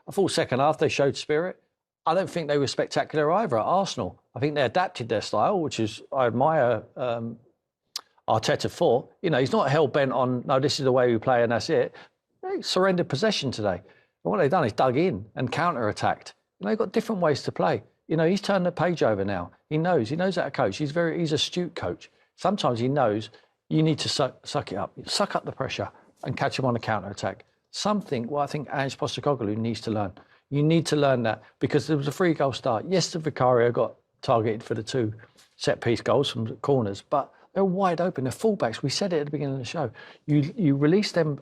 I thought second half they showed spirit. I don't think they were spectacular either at Arsenal. I think they adapted their style, which is, I admire Arteta for. You know, he's not hell-bent on, no, this is the way we play and that's it. They surrendered possession today. And what they've done is dug in and counter-attacked. And they've got different ways to play. You know, he's turned the page over now. He knows how to coach. He's an astute coach. Sometimes he knows you need to suck it up. Suck up the pressure and catch him on a counter-attack. Something, I think Ange Postecoglou needs to learn. You need to learn that because there was a 3-goal start. Yes, the Vicario got targeted for the 2 set-piece goals from corners, but they're wide open. They're fullbacks. We said it at the beginning of the show. You release them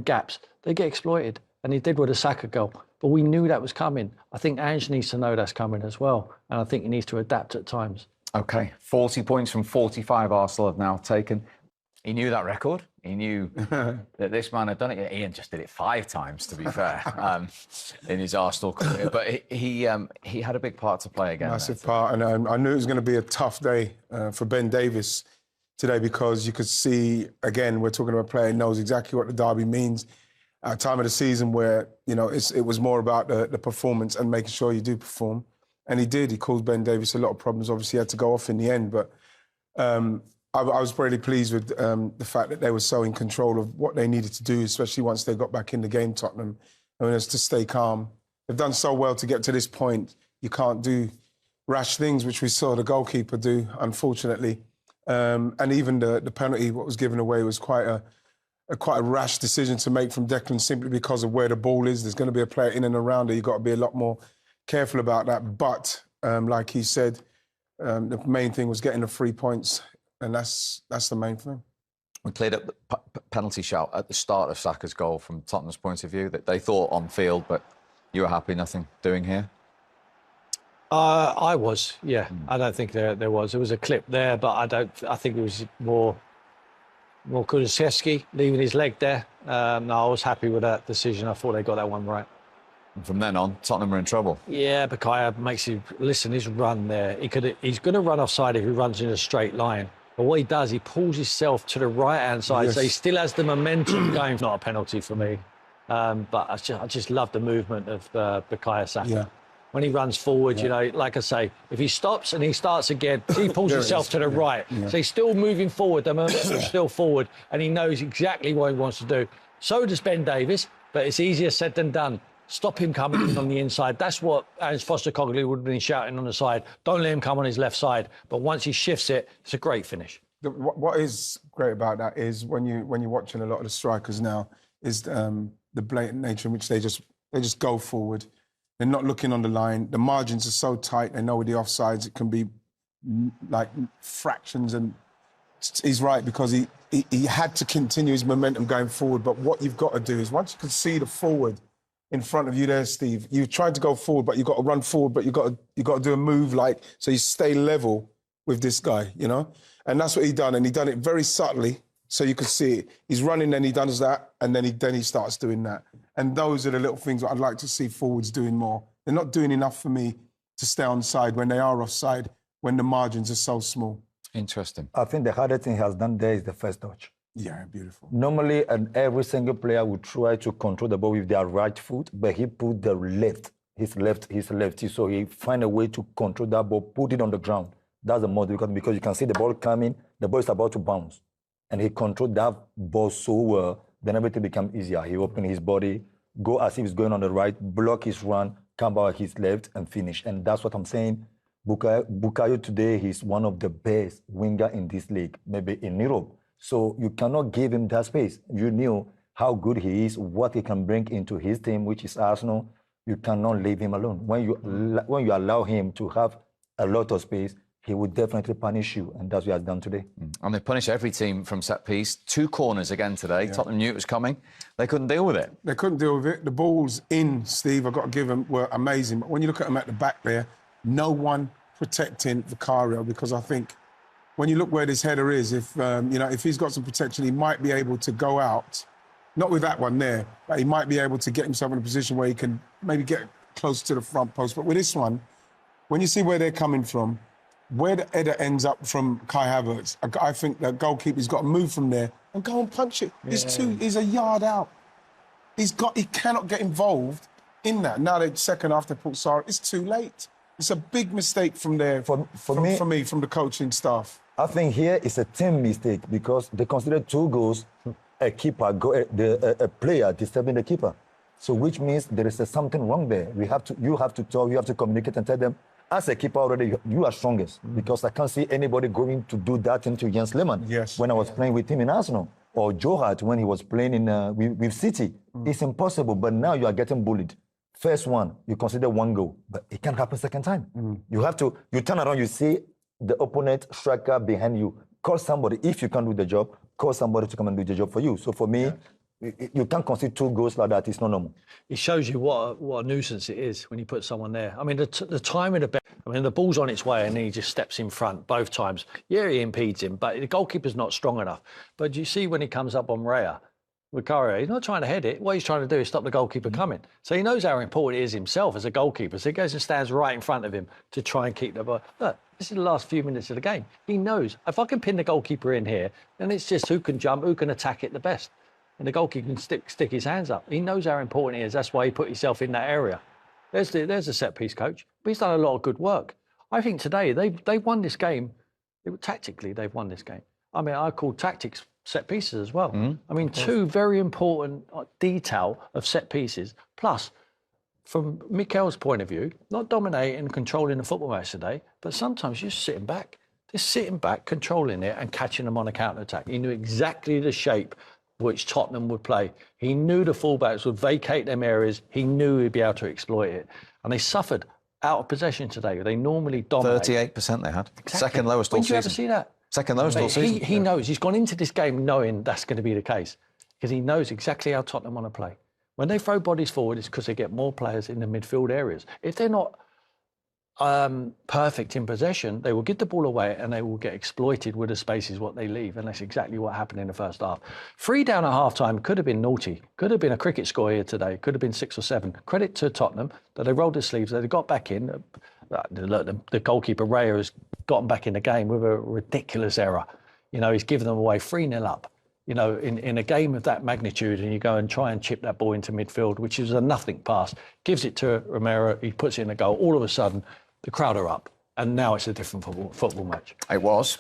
gaps, they get exploited. And he did with a Saka goal. But we knew that was coming. I think Ange needs to know that's coming as well. And I think he needs to adapt at times. OK, 40 points from 45 Arsenal have now taken. He knew that record. He knew that this man had done it. Ian just did it 5 times, to be fair, in his Arsenal career. But he had a big part to play again. Massive part. And I knew it was going to be a tough day for Ben Davies today because you could see, again, we're talking about a player who knows exactly what the derby means. At a time of the season where, you know, it was more about the performance and making sure you do perform. And he did. He caused Ben Davies a lot of problems. Obviously, he had to go off in the end. But I was really pleased with the fact that they were so in control of what they needed to do, especially once they got back in the game, Tottenham. I mean, it's to stay calm. They've done so well to get to this point. You can't do rash things, which we saw the goalkeeper do, unfortunately. And even the penalty, what was given away, was quite a rash decision to make from Declan simply because of where the ball is. There's going to be a player in and around it. You've got to be a lot more careful about that. But like he said, the main thing was getting the 3 points, and that's the main thing. We cleared up the penalty shout at the start of Saka's goal from Tottenham's point of view, that they thought on field, but you were happy, nothing doing here? I was, yeah. I don't think there was. There was a clip there, but I think it was more Kulusevski leaving his leg there. No, I was happy with that decision. I thought they got that one right. And from then on, Tottenham were in trouble. Yeah, Bukayo makes you listen. His run there, he's going to run offside if he runs in a straight line. But what he does, he pulls himself to the right-hand side, so he still has the momentum going. Not a penalty for me, but I just love the movement of Bukayo Saka. Yeah. When he runs forward, you know, like I say, if he stops and he starts again, he pulls himself to the right. Yeah. So he's still moving forward, the momentum's still forward, and he knows exactly what he wants to do. So does Ben Davies, but it's easier said than done. Stop him coming in on the inside. That's what Ange Postecoglou would have been shouting on the side. Don't let him come on his left side. But once he shifts it, it's a great finish. What is great about that is when you're watching a lot of the strikers now, is the blatant nature in which they just go forward. They're not looking on the line. The margins are so tight. They know with the offsides it can be like fractions. And he's right, because he had to continue his momentum going forward. But what you've got to do is, once you can see the forward in front of you there, Steve, you tried to go forward, but you've got to run forward, but you've got to do a move so you stay level with this guy, you know? And that's what he done. And he done it very subtly, so you could see it. He's running, then he does that, and then he starts doing that. And those are the little things that I'd like to see forwards doing more. They're not doing enough for me to stay on side when they are offside, when the margins are so small. Interesting. I think the hardest thing he has done there is the first touch. Yeah, beautiful. Normally, every single player would try to control the ball with their right foot, but he put the his lefty, so he find a way to control that ball, put it on the ground. That's the most difficult, because you can see the ball coming, the ball is about to bounce, and he controlled that ball so well, then everything becomes easier. He opened his body, go as if he's going on the right, block his run, come back his left, and finish. And that's what I'm saying. Bukayo today, he's one of the best winger in this league, maybe in Europe. So you cannot give him that space. You knew how good he is, what he can bring into his team, which is Arsenal. You cannot leave him alone. When you allow him to have a lot of space, he would definitely punish you, and that's what he has done today. And they punish every team from set piece. 2 corners again today. Yeah. Tottenham knew it was coming. They couldn't deal with it. They couldn't deal with it. The balls in, Steve, I've got to give them, were amazing. But when you look at them at the back there, no one protecting Vicario, because I think when you look where this header is, if he's got some protection, he might be able to go out. Not with that one there, but he might be able to get himself in a position where he can maybe get close to the front post. But with this one, when you see where they're coming from, where the header ends up from Kai Havertz, I think the goalkeeper's got to move from there and go and punch it. He's a yard out. He cannot get involved in that. Now the second after Pulsar, it's too late. It's a big mistake from there. For me, from the coaching staff. I think here it's a team mistake because they consider 2 goals a player disturbing the keeper. So which means there is something wrong there. You have to communicate and tell them, as a keeper already, you are strongest because I can't see anybody going to do that into Jens Lehmann. Yes. When I was playing with him in Arsenal or Joe Hart when he was playing with City. It's impossible, but now you are getting bullied. First one, you consider 1 goal, but it can't happen second time. You turn around, you see the opponent striker behind you. Call somebody. If you can't do the job, call somebody to come and do the job for you. So for me, you can't concede 2 goals like that. It's not normal. It shows you what a nuisance it is when you put someone there. I mean, the timing of the ball's on its way and then he just steps in front both times. Yeah, he impedes him, but the goalkeeper's not strong enough. But you see when he comes up on Raya, Vicario, he's not trying to head it. What he's trying to do is stop the goalkeeper coming. So he knows how important it is himself as a goalkeeper. So he goes and stands right in front of him to try and keep the ball. Look, this is the last few minutes of the game. He knows if I can pin the goalkeeper in here, then it's just who can jump, who can attack it the best. And the goalkeeper can stick his hands up. He knows how important it is. That's why he put himself in that area. There's a set-piece coach. But he's done a lot of good work. I think today they won this game. Tactically, they've won this game. I mean, I call tactics set pieces as well. I mean, 2 very important detail of set pieces. Plus, from Mikel's point of view, not dominating and controlling the football match today, but sometimes just sitting back, controlling it and catching them on a counter-attack. He knew exactly the shape which Tottenham would play. He knew the fullbacks would vacate them areas. He knew he'd be able to exploit it. And they suffered out of possession today. They normally dominate. 38% they had. Exactly. Second lowest all When did you season. ever see that? Second lowest all season. He knows. He's gone into this game knowing that's going to be the case because he knows exactly how Tottenham want to play. When they throw bodies forward, it's because they get more players in the midfield areas. If they're not perfect in possession, they will get the ball away and they will get exploited with the spaces what they leave. And that's exactly what happened in the first half. 3 down at half-time could have been naughty. Could have been a cricket score here today. Could have been 6 or 7. Credit to Tottenham that they rolled their sleeves. They got back in. The goalkeeper, Raya, has gotten back in the game with a ridiculous error. You know, he's given them away 3-0 up. You know, in a game of that magnitude, and you go and try and chip that ball into midfield, which is a nothing pass, gives it to Romero, he puts it in the goal. All of a sudden, the crowd are up, and now it's a different football match. It was.